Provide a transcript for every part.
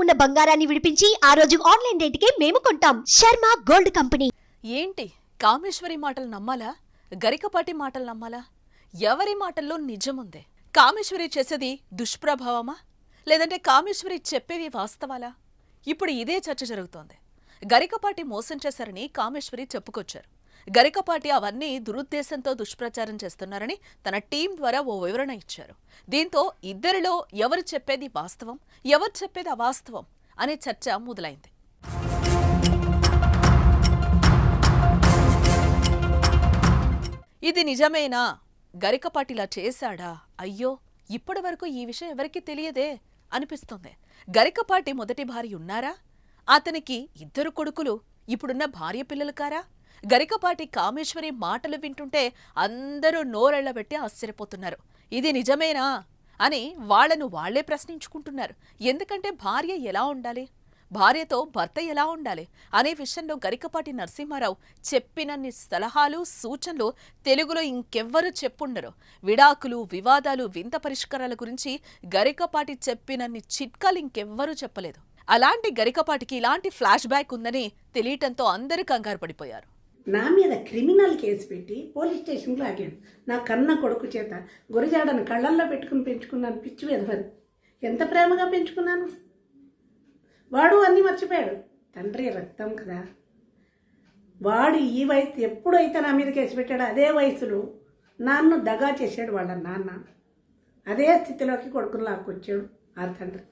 ఉన్న బంగారాన్ని విడిపించి ఆ రోజు ఆన్లైన్ రేటుకే మేము కొంటాం. Sharma gold company. ఏంటి కామేశ్వరి మాటలు నమ్మాలా, గరికపాటి మాటలు నమ్మాలా? ఎవరి మాటల్లో నిజముందే? కామేశ్వరి చేసేది దుష్ప్రభావమా, లేదంటే కామేశ్వరి చెప్పేవి వాస్తవాలా? ఇప్పుడు ఇదే చర్చ జరుగుతోంది. గరికపాటి మోసం చేశారని కామేశ్వరి చెప్పుకొచ్చారు. గరికపాటి అవన్నీ దురుద్దేశంతో దుష్ప్రచారం చేస్తున్నారని తన టీం ద్వారా ఓ వివరణ ఇచ్చారు. దీంతో ఇద్దరిలో ఎవరు చెప్పేది వాస్తవం, ఎవరు చెప్పేది అవాస్తవం అనే చర్చ మొదలైంది. ఇది నిజమేనా? గరికపాటిలా చేశాడా? అయ్యో, ఇప్పటి వరకు ఈ విషయం ఎవరికీ తెలియదే అనిపిస్తోంది. గరికపాటి మొదటి భార్య ఉన్నారా? అతనికి ఇద్దరు కొడుకులు, ఇప్పుడున్న భార్య పిల్లలు కారా? గరికపాటి కామేశ్వరి మాటలు వింటుంటే అందరూ నోరెళ్లబెట్టి ఆశ్చర్యపోతున్నారు. ఇది నిజమేనా అని వాళ్లను వాళ్లే ప్రశ్నించుకుంటున్నారు. ఎందుకంటే భార్య ఎలా ఉండాలి, భార్యతో భర్త ఎలా ఉండాలి అనే విషయంలో గరికపాటి నరసింహారావు చెప్పినన్ని సలహాలు, సూచనలు తెలుగులో ఇంకెవ్వరూ చెప్పుండరు. విడాకులు, వివాదాలు, వింత పరిష్కారాల గురించి గరికపాటి చెప్పినన్ని చిట్కాలు ఇంకెవ్వరూ చెప్పలేదు. అలాంటి గరికపాటికి ఇలాంటి ఫ్లాష్ బ్యాక్ ఉందని తెలియటంతో అందరూ కంగారు పడిపోయారు. నా మీద క్రిమినల్ కేసు పెట్టి పోలీస్ స్టేషన్కి లాగాడు. నా కన్న కొడుకు చేత గురజాడను కళ్ళల్లో పెట్టుకుని పెంచుకున్నాను. పిచ్చి వెదవని ఎంత ప్రేమగా పెంచుకున్నాను. వాడు అన్నీ మర్చిపోయాడు. తండ్రి రక్తం కదా. వాడు ఈ వయసు ఎప్పుడైతే నా మీద కేసు పెట్టాడో అదే వయసులో నాన్ను దగా చేశాడు వాళ్ళ నాన్న. అదే స్థితిలోకి కొడుకుని లాక్కొచ్చాడు ఆ తండ్రి.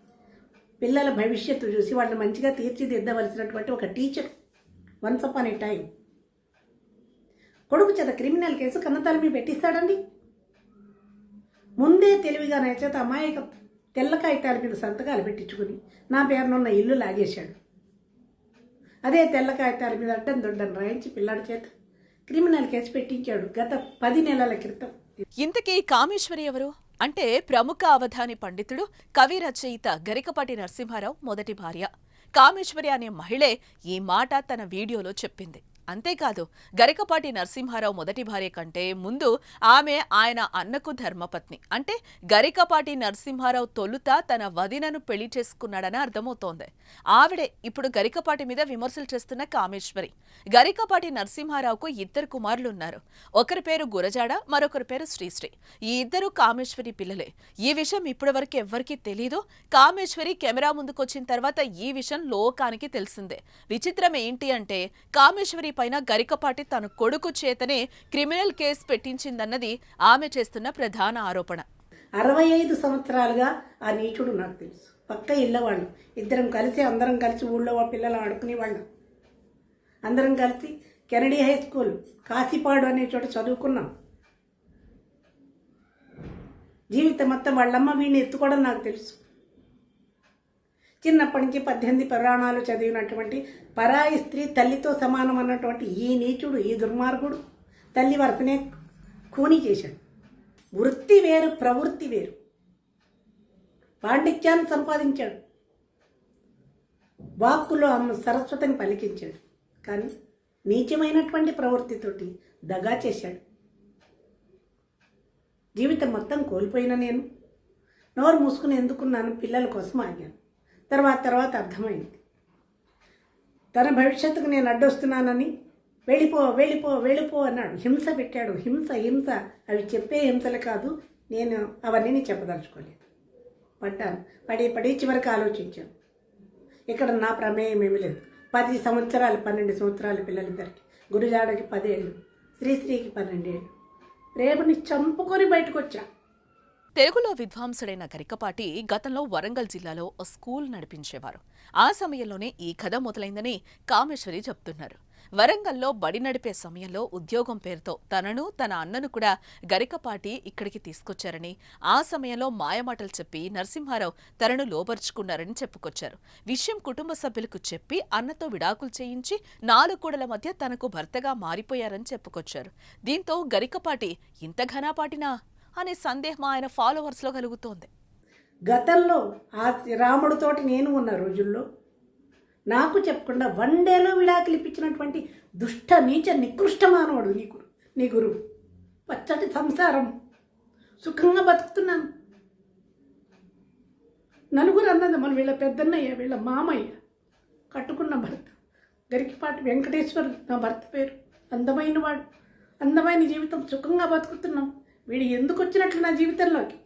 పిల్లల భవిష్యత్తు చూసి వాళ్ళని మంచిగా తీర్చిదిద్దవలసినటువంటి ఒక టీచర్ వన్స్ అపాన్ ఏ టైం కొడుకు చేత క్రిమినల్ కేసు కన్నతల మీద పెట్టిస్తాడండి. ముందే తెలివిగా నా చేత అమాయక తెల్ల కాగితాల మీద సంతకాలు పెట్టించుకుని నా పేరునున్న ఇల్లు లాగేశాడు. అదే తెల్ల కాగితాల మీద అడ్డం దొడ్డను రాయించి పిల్లాడి చేత క్రిమినల్ కేసు పెట్టించాడు గత 10 నెలల క్రితం. ఇంతకీ కామేశ్వరి ఎవరు అంటే ప్రముఖ అవధాని పండితుడు, కవి, రచయిత గరికపాటి నరసింహారావు మొదటి భార్య. కామేశ్వరి అనే మహిళే ఈ మాట తన వీడియోలో చెప్పింది. అంతేకాదు, గరికపాటి నరసింహారావు మొదటి భార్య కంటే ముందు ఆమె ఆయన అన్నకు ధర్మపత్ని. అంటే గరికపాటి నరసింహారావు తొలుత తన వదినను పెళ్లి చేసుకున్నాడని అర్థమవుతోంది. ఆవిడే ఇప్పుడు గరికపాటి మీద విమర్శలు చేస్తున్న కామేశ్వరి. గరికపాటి నరసింహారావుకు 2 కుమారులున్నారు. ఒకరి పేరు గురజాడ, మరొకరి పేరు శ్రీశ్రీ. ఈ ఇద్దరు కామేశ్వరి పిల్లలే. ఈ విషయం ఇప్పటివరకు ఎవ్వరికీ తెలీదు. కామేశ్వరి కెమెరా ముందుకొచ్చిన తర్వాత ఈ విషయం లోకానికి తెలిసిందే. విచిత్రం ఏంటి అంటే కామేశ్వరి పైన గరికపాటి తన కొడుకు చేతనే క్రిమినల్ కేసు పెట్టించిందన్నది ఆమె చేస్తున్న ప్రధాన ఆరోపణ. 65 సంవత్సరాలుగా ఆ నీచుడు నాకు తెలుసు. పక్క ఇళ్ళవాళ్ళు అందరం కలిసి ఊళ్ళో పిల్లలు ఆడుకునేవాళ్ళం. అందరం కలిసి కెనడీ హై స్కూల్ కాశీపాడు అనే చోట చదువుకున్నాం. జీవితం మొత్తం వాళ్ళమ్మ వీడిని ఎత్తుకోవడం నాకు తెలుసు. చిన్నప్పటి నుంచి 18 పురాణాలు చదివినటువంటి పరాయి స్త్రీ తల్లితో సమానం అన్నటువంటి ఈ నీచుడు, ఈ దుర్మార్గుడు తల్లి వరసనే ఖూనీ చేశాడు. వృత్తి వేరు, ప్రవృత్తి వేరు. పాండిత్యాన్ని సంపాదించాడు, వాక్కులో అమ్మ సరస్వతిని పలికించాడు. కానీ నీచమైనటువంటి ప్రవృత్తితోటి దగా చేశాడు. జీవితం మొత్తం కోల్పోయిన నేను నోరు మూసుకుని ఎందుకున్నాను, పిల్లల కోసం ఆగాను. తర్వాత అర్థమైంది. తన భవిష్యత్తుకు నేను అడ్డొస్తున్నానని వెళ్ళిపో అన్నాడు. హింస పెట్టాడు. హింస అవి చెప్పే హింసలు కాదు. నేను అవన్నీ చెప్పదలుచుకోలేదు. పడి చివరికి ఆలోచించాను. ఇక్కడ నా ప్రమేయం ఏమీ లేదు. 10 సంవత్సరాలు 12 సంవత్సరాల పిల్లలిద్దరికి, గురుజాడకి 10 ఏళ్ళు, శ్రీశ్రీకి 12 ఏళ్ళు. రేపుని చంపుకొని బయటకు వచ్చా. తెలుగులో విద్వాంసుడైన గరికపాటి గతంలో వరంగల్ జిల్లాలో ఓ స్కూల్ నడిపించేవారు. ఆ సమయంలోనే ఈ కథ మొదలైందని కామేశ్వరి చెప్తున్నారు. వరంగల్లో బడి నడిపే సమయంలో ఉద్యోగం పేరుతో తనను, తన అన్నను కూడా గరికపాటి ఇక్కడికి తీసుకొచ్చారని, ఆ సమయంలో మాయమాటలు చెప్పి నరసింహారావు తనను లోబర్చుకున్నారని చెప్పుకొచ్చారు. విషయం కుటుంబ సభ్యులకు చెప్పి అన్నతో విడాకులు చేయించి 4 కూడల మధ్య తనకు భర్తగా మారిపోయారని చెప్పుకొచ్చారు. దీంతో గరికపాటి ఇంత ఘనాపాటినా అనే సందేహం ఆయన ఫాలోవర్స్లో కలుగుతోంది. గతంలో ఆ రాముడితోటి నేను ఉన్న రోజుల్లో నాకు చెప్పకుండా 1 డేలో విడాకులు ఇప్పించినటువంటి దుష్ట నీచ నికృష్ట మానవుడు నీ గురువు. పచ్చటి సంసారం, సుఖంగా బతుకుతున్నాను. నలుగురు అన్నదమ్ములు, వీళ్ళ పెద్దన్నయ్య, వీళ్ళ మామయ్య, కట్టుకున్న భర్త గరికపాటి వెంకటేశ్వర్ నా భర్త పేరు. అందమైన వాడు, అందమైన జీవితం, సుఖంగా బతుకుతున్నాం. వీడు ఎందుకు వచ్చినట్లు నా జీవితంలోకి?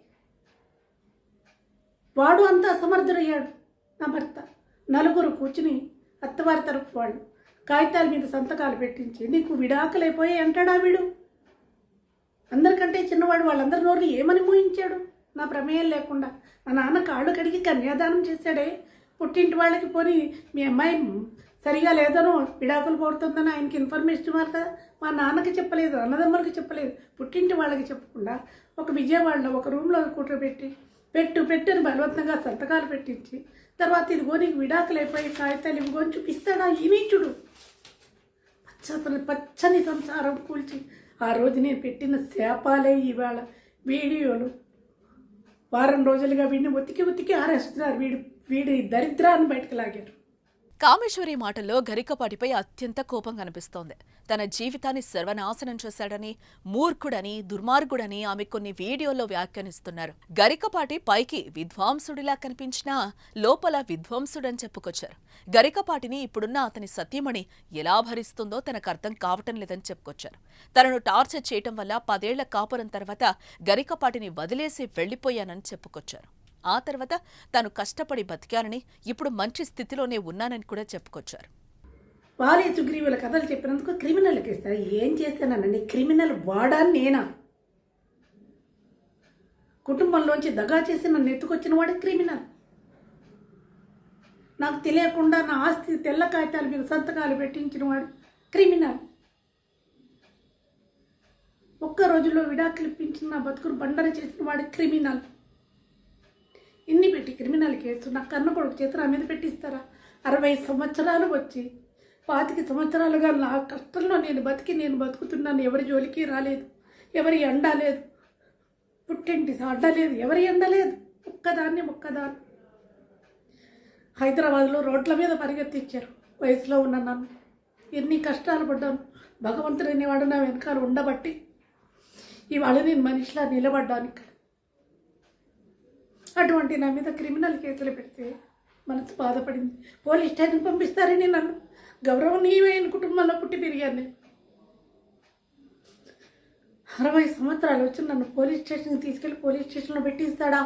వాడు అంత అసమర్థుడయ్యాడు నా భర్త. నలుగురు కూర్చుని అత్తవారి తరపు వాళ్ళు కాగితాల మీద సంతకాలు పెట్టించి నీకు విడాకులైపోయి అంటాడా వీడు? అందరికంటే చిన్నవాడు. వాళ్ళందరి నోరు ఏమని మూయించాడు? నా ప్రమేయం లేకుండా మా నాన్న కాళ్ళు కడిగి కన్యాదానం చేశాడే. పుట్టింటి వాళ్ళకి పోని మీ అమ్మాయి సరిగా లేదనో విడాకులు కోరుతుందని ఆయనకి ఇన్ఫర్మేషన్ ఇవ్వాలి కదా. మా నాన్నకి చెప్పలేదు, అన్నదమ్ములకి చెప్పలేదు, పుట్టింటి వాళ్ళకి చెప్పకుండా ఒక విజయవాడలో ఒక రూమ్లో కూర్చోబెట్టి పెట్టు బలవంతంగా సంతకాలు పెట్టించి తర్వాత ఇదిగో నీకు విడాకులు అయిపోయి కాగితాలు ఇవిగోని చూపిస్తాడా ఈ నీచుడు? పచ్చని సంసారం కూల్చి ఆ రోజు నేను పెట్టిన శాపాలే ఇవాళ వీడియోలు. వారం రోజులుగా వీడిని ఉతికి ఆరేస్తున్నారు. వీడి దరిద్రాన్ని బయటకు లాగారు. కామేశ్వరి మాటల్లో గరికపాటిపై అత్యంత కోపం కనిపిస్తోంది. తన జీవితాన్ని సర్వనాశనం చేశాడని, మూర్ఖుడని, దుర్మార్గుడని ఆమె కొన్ని వీడియోల్లో వ్యాఖ్యానిస్తున్నారు. గరికపాటి పైకి విద్వాంసుడిలా కనిపించినా లోపల విధ్వంసుడని చెప్పుకొచ్చారు. గరికపాటిని ఇప్పుడున్న అతని సతీమణి ఎలా భరిస్తుందో తనకు అర్థం కావటం లేదని చెప్పుకొచ్చారు. తనను టార్చర్ చేయటం వల్ల 10 ఏళ్ల కాపురం తర్వాత గరికపాటిని వదిలేసి వెళ్లిపోయానని చెప్పుకొచ్చారు. ఆ తర్వాత తాను కష్టపడి బతికానని, ఇప్పుడు మంచి స్థితిలోనే ఉన్నానని కూడా చెప్పుకొచ్చారు. వారే సుగ్రీవుల కథలు చెప్పినందుకు క్రిమినల్కి ఇస్తారు. ఏం చేస్తానండి? క్రిమినల్ వాడా నేనా? కుటుంబంలోంచి దగా చేసి నన్ను ఎత్తుకొచ్చిన వాడు క్రిమినల్. నాకు తెలియకుండా నా ఆస్తి తెల్ల కాగితాల మీద సంతకాలు పెట్టించిన వాడు క్రిమినల్. ఒక్క రోజులో విడాకులు ఇప్పించిన నా బతుకును బండర చేసిన వాడు క్రిమినల్. ఇన్ని పెట్టి క్రిమినల్ కేసు నా కన్న కొడుకు చేత నా మీద పెట్టిస్తారా? 60 సంవత్సరాలు వచ్చి 25 సంవత్సరాలుగా నా కష్టంలో నేను బతుకుతున్నాను. ఎవరి జోలికి రాలేదు, ఎవరి ఎండ లేదు, పుట్టింటి అడ్డ లేదు, ఎవరి ఎండ లేదు. ఒక్కదాన్ని హైదరాబాద్లో రోడ్ల మీద పరిగెత్తించారు. వయసులో ఉన్న నన్ను ఎన్ని కష్టాలు పడ్డాను. భగవంతుడు అనేవాడు నా వెనకాల ఉండబట్టి ఇవాళ నేను మనిషిలా నిలబడ్డానికి. అటువంటి నా మీద క్రిమినల్ కేసులు పెడితే మనసు బాధపడింది. పోలీస్ స్టేషన్ పంపిస్తారని నన్ను గౌరవనీయమైన కుటుంబంలో పుట్టి పెరిగాను నేను. 60 సంవత్సరాలు వచ్చి నన్ను పోలీస్ స్టేషన్కి తీసుకెళ్లి పోలీస్ స్టేషన్లో పెట్టిస్తాడా?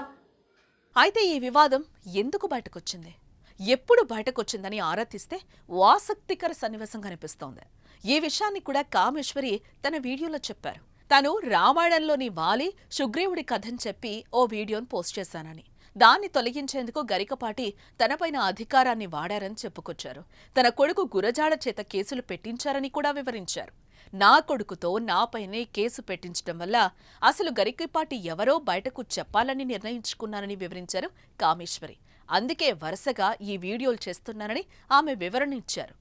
అయితే ఈ వివాదం ఎందుకు బయటకొచ్చింది, ఎప్పుడు బయటకొచ్చిందని ఆరా తీస్తే ఓ ఆసక్తికర సన్నివేశం కనిపిస్తోంది. ఈ విషయాన్ని కూడా కామేశ్వరి తన వీడియోలో చెప్పారు. తాను రామాయణంలోని వాలి, సుగ్రీవుడి కథని చెప్పి ఓ వీడియోను పోస్ట్ చేశానని, దాన్ని తొలగించేందుకు గరికపాటి తనపైన అధికారాన్ని వాడారని చెప్పుకొచ్చారు. తన కొడుకు గురజాడ చేత కేసులు పెట్టించారని కూడా వివరించారు. నా కొడుకుతో నాపైనే కేసు పెట్టించడం వల్ల అసలు గరికపాటి ఎవరో బయటకు చెప్పాలని నిర్ణయించుకున్నానని వివరించారు కామేశ్వరి. అందుకే వరుసగా ఈ వీడియోలు చేస్తున్నానని ఆమె వివరణ ఇచ్చారు.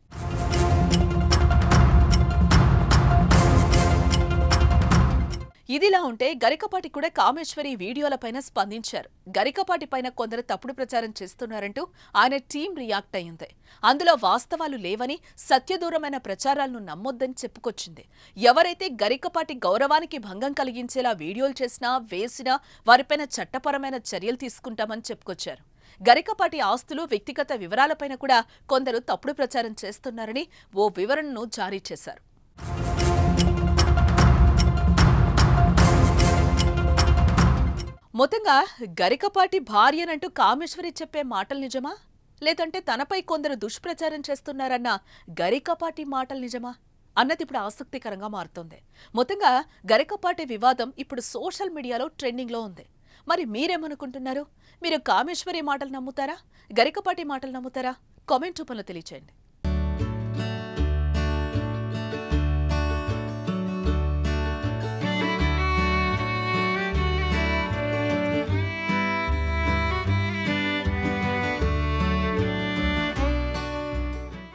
ఇదిలా ఉంటే గరికపాటి కూడా కామేశ్వరి వీడియోలపైన స్పందించారు. గరికపాటి పైన కొందరు తప్పుడు ప్రచారం చేస్తున్నారంటూ ఆయన టీం రియాక్ట్ అయ్యింది. అందులో వాస్తవాలు లేవని, సత్యదూరమైన ప్రచారాలను నమ్మొద్దని చెప్పుకొచ్చింది. ఎవరైతే గరికపాటి గౌరవానికి భంగం కలిగించేలా వీడియోలు చేసినా, వేసినా వారిపైన చట్టపరమైన చర్యలు తీసుకుంటామని చెప్పుకొచ్చారు. గరికపాటి ఆస్తులు, వ్యక్తిగత వివరాలపైన కూడా కొందరు తప్పుడు ప్రచారం చేస్తున్నారని ఓ వివరణను జారీ చేశారు. మొత్తంగా గరికపాటి భార్యనంటూ కామేశ్వరి చెప్పే మాటలు నిజమా, లేదంటే తనపై కొందరు దుష్ప్రచారం చేస్తున్నారన్న గరికపాటి మాటలు నిజమా అన్నది ఇప్పుడు ఆసక్తికరంగా మారుతోంది. మొత్తంగా గరికపాటి వివాదం ఇప్పుడు సోషల్ మీడియాలో ట్రెండింగ్లో ఉంది. మరి మీరేమనుకుంటున్నారు? మీరు కామేశ్వరి మాటలు నమ్ముతారా, గరికపాటి మాటలు నమ్ముతారా? కామెంట్ రూపంలో తెలియచేయండి.